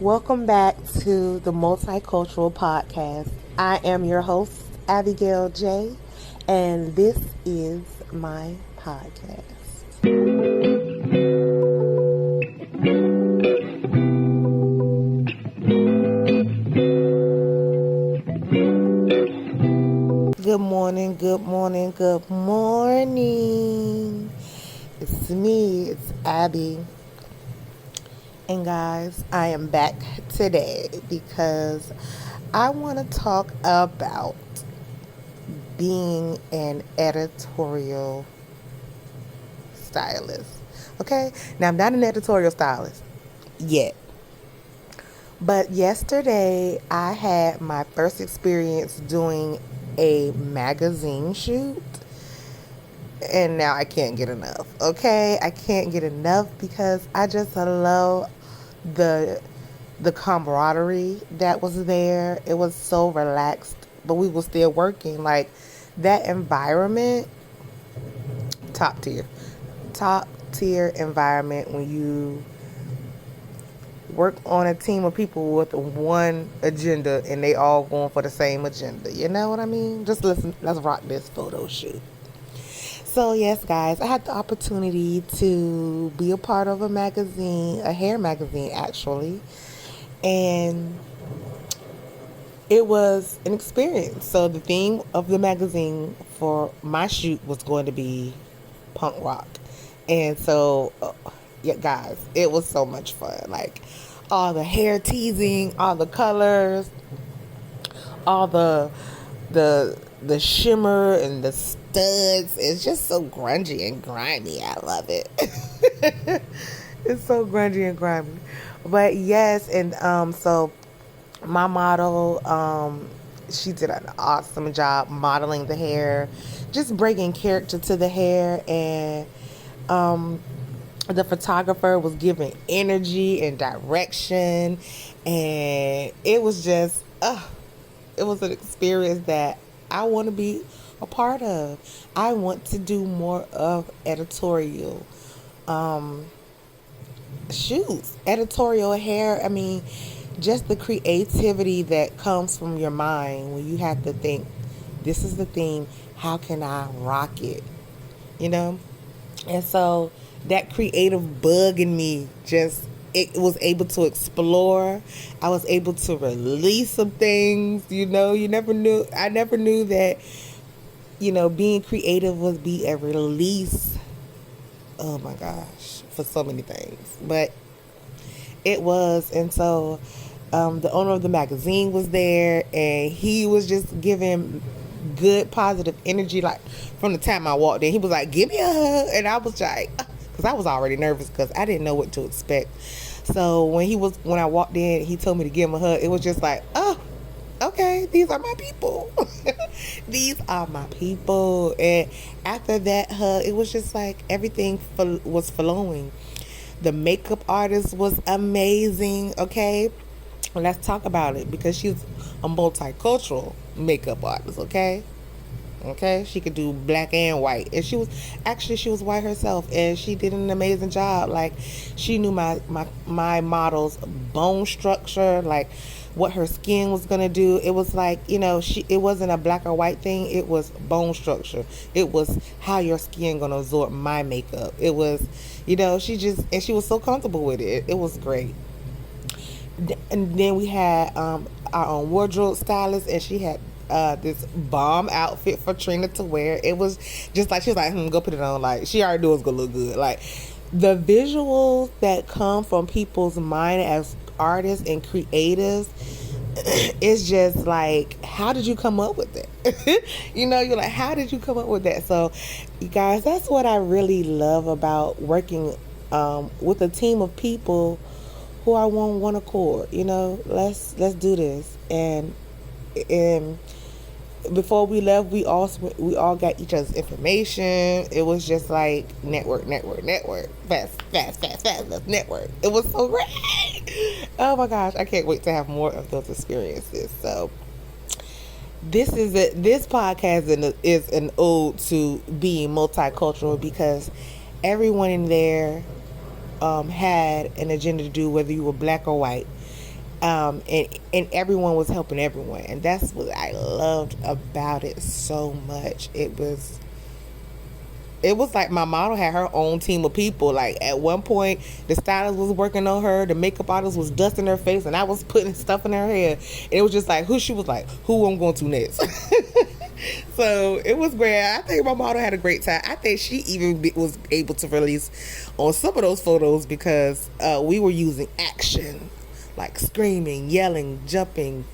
Welcome back to the Multicultural Podcast. I am your host, Abigail J, and this is my podcast. Good morning, good morning, good morning. It's me, it's Abby. And guys, I am back today because I want to talk about being an editorial stylist. Okay? Now, I'm not an editorial stylist yet. But yesterday, I had my first experience doing a magazine shoot. And now I can't get enough. Okay? I can't get enough because I just love the camaraderie that was there. It was so relaxed, but we were still working. Like, that environment, top tier environment when you work on a team of people with one agenda and they all going for the same agenda. You know what I mean? Just listen, let's rock this photo shoot. So yes, guys, I had the opportunity to be a part of a magazine, a hair magazine actually, and it was an experience. So the theme of the magazine for my shoot was going to be punk rock. And so, yeah, guys, it was so much fun. Like, all the hair teasing, all the colors, all the shimmer and the studs. It's just so grungy and grimy. I love it. It's so grungy and grimy. But yes, and so my model, she did an awesome job modeling the hair, just bringing character to the hair, and the photographer was giving energy and direction, and it was just it was an experience that I want to be a part of. I want to do more of editorial shoots, editorial hair. I mean, just the creativity that comes from your mind when you have to think, this is the theme, how can I rock it? You know? And so that creative bug in me just, it was able to explore. I was able to release some things, you know. I never knew that, being creative would be a release. Oh my gosh, for so many things. But it was. And so the owner of the magazine was there, and he was just giving good positive energy. Like, from the time I walked in, he was like, give me a hug. And I was like, because I was already nervous because I didn't know what to expect. So when I walked in, he told me to give him a hug. It was just like, oh, okay, these are my people. These are my people. And after that hug, it was just like everything was flowing. The makeup artist was amazing. Okay, well, let's talk about it, because she's a multicultural makeup artist. Okay, she could do black and white, and she was white herself, and she did an amazing job. Like, she knew my model's bone structure, like what her skin was gonna do. It was like, it wasn't a black or white thing. It was bone structure. It was how your skin gonna absorb my makeup. It was, she was so comfortable with it. It was great. And then we had our own wardrobe stylist, and she had this bomb outfit for Trina to wear. It was just like, she was like, go put it on. Like, she already knew it was gonna look good. Like, the visuals that come from people's mind as artists and creatives, it's just like, how did you come up with that? You're like, how did you come up with that? So, you guys, that's what I really love about working with a team of people who are on one accord. Let's do this. And before we left, we all got each other's information. It was just like network, fast, let's network. It was so great. Oh my gosh, I can't wait to have more of those experiences. So this podcast is an ode to being multicultural, because everyone in there had an agenda to do, whether you were black or white. And everyone was helping everyone, and that's what I loved about it so much. It was like my model had her own team of people. Like at one point, the stylist was working on her, the makeup artist was dusting her face, and I was putting stuff in her hair. And it was just like she was like, who I'm going to next. So it was great. I think my model had a great time. I think she even was able to release on some of those photos because we were using action, like screaming, yelling, jumping.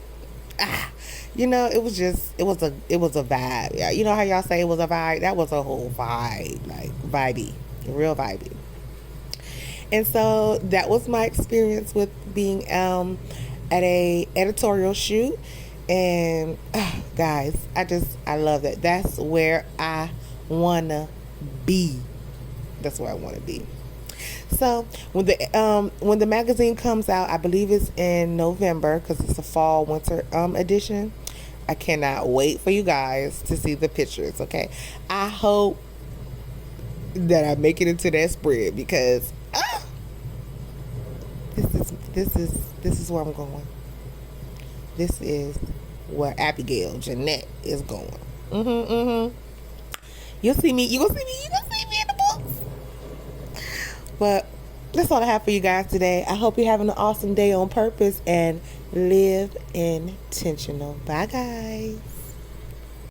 It was a vibe. Yeah, you know how y'all say it was a vibe? That was a whole vibe, like vibey, real vibey. And so that was my experience with being at a editorial shoot. And guys, I love that. That's where I wanna be. That's where I wanna be. So when the magazine comes out, I believe it's in November because it's a fall winter edition. I cannot wait for you guys to see the pictures. Okay, I hope that I make it into that spread because this is where I'm going. This is where Abigail Jeanette is going. You'll see me. You gonna see me. You gonna see me in the books. But that's all I have for you guys today. I hope you're having an awesome day on purpose and live intentional. Bye, guys.